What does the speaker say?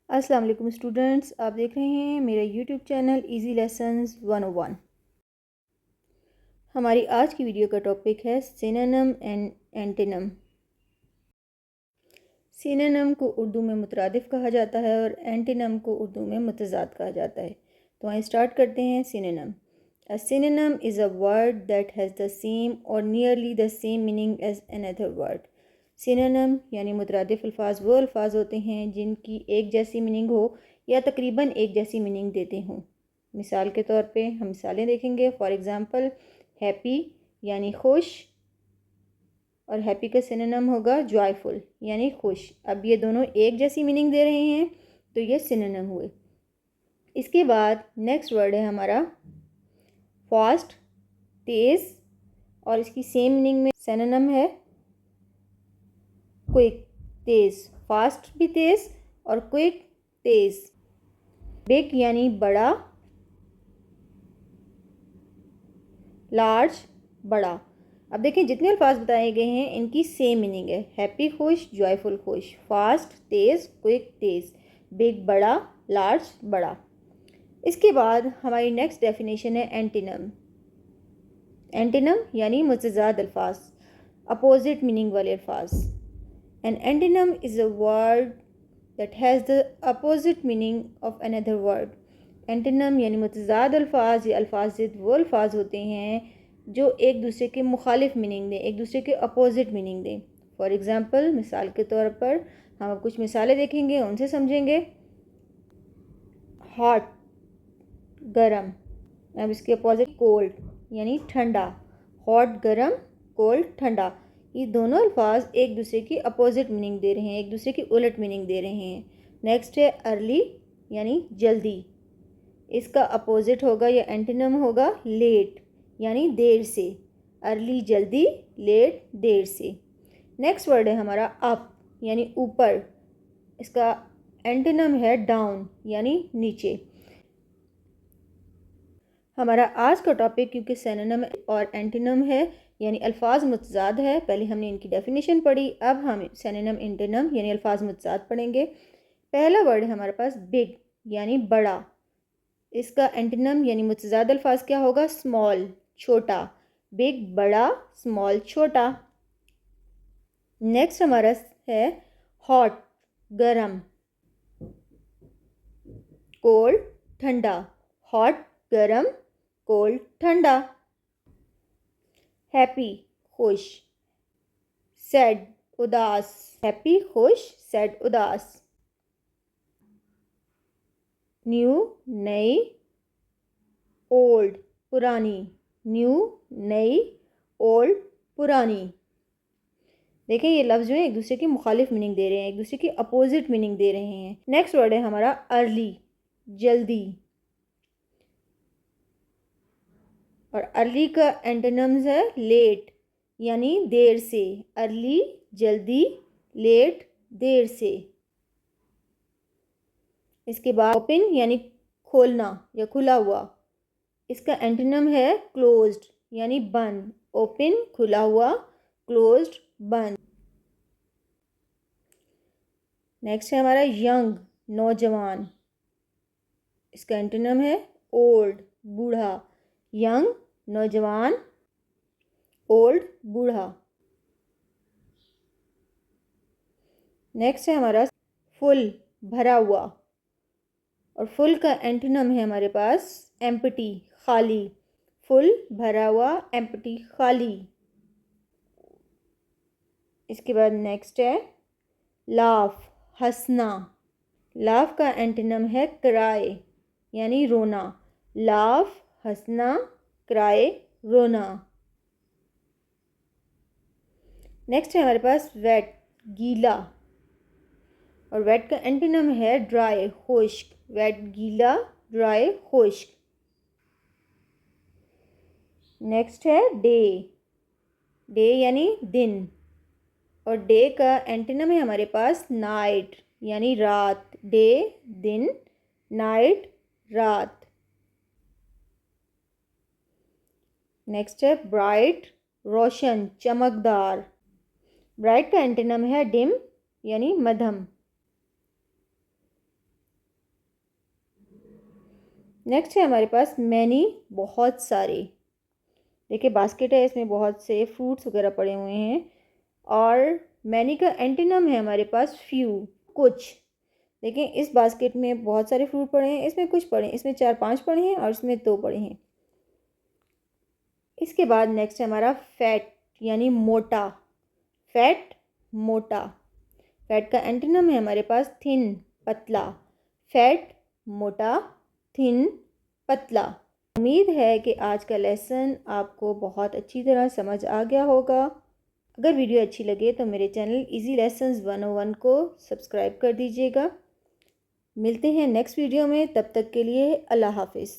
अस्सलाम वालेकुम स्टूडेंट्स, आप देख रहे हैं मेरा यूट्यूब चैनल इजी लेसन्स 101। हमारी आज की वीडियो का टॉपिक है सिनोनिम एंड एंटोनिम। सिनोनिम को उर्दू में मुतरादिफ कहा जाता है और एंटोनिम को उर्दू में मुतज़ाद कहा जाता है। तो आइए स्टार्ट करते हैं। Synonym. A synonym is a word that has the same or nearly the same meaning as another word. Synonym यानी मुतरादिफ अल्फाज वो अल्फाज होते हैं जिनकी एक जैसी मीनिंग हो या तकरीबन एक जैसी मीनिंग देते हों। मिसाल के तौर पे हम मिसालें देखेंगे। फॉर एग्ज़ाम्पल, हैप्पी यानी खुश, और हैप्पी का सिनोनिम होगा जॉयफुल यानी खुश। अब ये दोनों एक जैसी मीनिंग दे रहे हैं तो ये सिनोनिम हुए। इसके बाद नेक्स्ट वर्ड है हमारा फास्ट, तेज़, और इसकी सेम मीनिंग में सिनोनिम है क्विक, तेज़। फास्ट भी तेज़ और क्विक तेज़। बिग यानी बड़ा, लार्ज बड़ा। अब देखें जितने अल्फाज बताए गए हैं इनकी सेम मीनिंग है। हैप्पी खुश, जॉयफुल खुश, फास्ट तेज़, क्विक तेज़, बिग बड़ा, लार्ज बड़ा। इसके बाद हमारी नेक्स्ट डेफिनेशन है एंटीनम। एंटीनम यानी मुतज़ाद अल्फाज, अपोजिट मीनिंग वाले अल्फाज। An antonym is a word that has the opposite meaning of another word. Antonym यानी मुतज़ाद अल्फाज या अल्फाज वो अल्फाज होते हैं जो एक दूसरे के मुखालिफ मीनिंग दें, एक दूसरे के अपोजिट मीनिंग दें। फॉर एग्ज़ाम्पल, मिसाल के तौर पर हम अब कुछ मिसालें देखेंगे, उनसे समझेंगे। हॉट गरम, अब इसके अपोजिट कोल्ड यानी ठंडा। हॉट गरम, कोल्ड ठंडा, ये दोनों अल्फाज एक दूसरे की अपोजिट मीनिंग दे रहे हैं, एक दूसरे की उलट मीनिंग दे रहे हैं। नेक्स्ट है अर्ली यानी जल्दी, इसका अपोजिट होगा या एंटीनम होगा लेट यानी देर से। अर्ली जल्दी, लेट देर से। नेक्स्ट वर्ड है हमारा अप यानी ऊपर, इसका एंटीनम है डाउन यानी नीचे। हमारा आज का टॉपिक क्योंकि सिनोनिम और एंटीनम है यानी अल्फाज मुतज़ाद है, पहले हमने इनकी डेफिनेशन पढ़ी, अब हम सिनोनिम एंटीनम यानी अल्फाज मुतज़ाद पढ़ेंगे। पहला वर्ड है हमारे पास बिग यानी बड़ा, इसका एंटीनम यानी मुतज़ाद अल्फाज क्या होगा? स्मॉल छोटा। बिग बड़ा, स्मॉल छोटा। नेक्स्ट हमारा है हॉट गरम, कोल्ड ठंडा। हॉट गरम, कोल्ड ठंडा। हैप्पी खुश, सैड उदास। हैप्पी खुश, सैड उदास। न्यू नई, ओल्ड पुरानी। न्यू नई, ओल्ड पुरानी। देखें ये लफ्ज़ जो है एक दूसरे की मुखालिफ मीनिंग दे रहे हैं, एक दूसरे की अपोजिट मीनिंग दे रहे हैं। नेक्स्ट वर्ड है हमारा अर्ली जल्दी, और अर्ली का एंटोनिम्स है लेट यानी देर से। अर्ली जल्दी, लेट देर से। इसके बाद ओपन यानी खोलना या खुला हुआ, इसका एंटोनिम है क्लोज्ड यानी बंद। ओपन खुला हुआ, क्लोज्ड बंद। नेक्स्ट है हमारा यंग नौजवान, इसका एंटोनिम है ओल्ड बूढ़ा। यंग नौजवान, ओल्ड बूढ़ा। नेक्स्ट है हमारा फुल भरा हुआ, और फुल का एंटोनिम है हमारे पास एम्प्टी खाली। फुल भरा हुआ, एम्प्टी खाली। इसके बाद नेक्स्ट है लाफ हंसना। लाफ का एंटोनिम है क्राई यानी रोना। लाफ हंसना, क्राई रोना। नेक्स्ट है हमारे पास वेट गीला, और वेट का एंटोनिम है ड्राई खुश्क। वेट गीला, ड्राई खुश्क। नेक्स्ट है डे, डे यानी दिन, और डे का एंटोनिम है हमारे पास नाइट यानी रात। डे दिन, नाइट रात। नेक्स्ट है ब्राइट रोशन चमकदार। ब्राइट का एंटोनिम है डिम यानी मध्यम। नेक्स्ट है हमारे पास मैनी, बहुत सारे। देखिए बास्केट है, इसमें बहुत से फ्रूट्स वगैरह पड़े हुए हैं। और मैनी का एंटीनम है हमारे पास फ्यू, कुछ। देखिए इस बास्केट में बहुत सारे फ्रूट पड़े हैं, इसमें कुछ पड़े हैं, इसमें 4-5 पड़े हैं और इसमें 2 पड़े हैं। इसके बाद नेक्स्ट है हमारा फैट, यानी मोटा। फैट, मोटा। फैट का एंटीनम है हमारे पास थिन, पतला। फैट, मोटा, थिन, पतला। उम्मीद है कि आज का लेसन आपको बहुत अच्छी तरह समझ आ गया होगा। अगर वीडियो अच्छी लगे तो मेरे चैनल इजी लेसन्स 101 को सब्सक्राइब कर दीजिएगा। मिलते हैं नेक्स्ट वीडियो में, तब तक के लिए अल्लाह हाफिज़।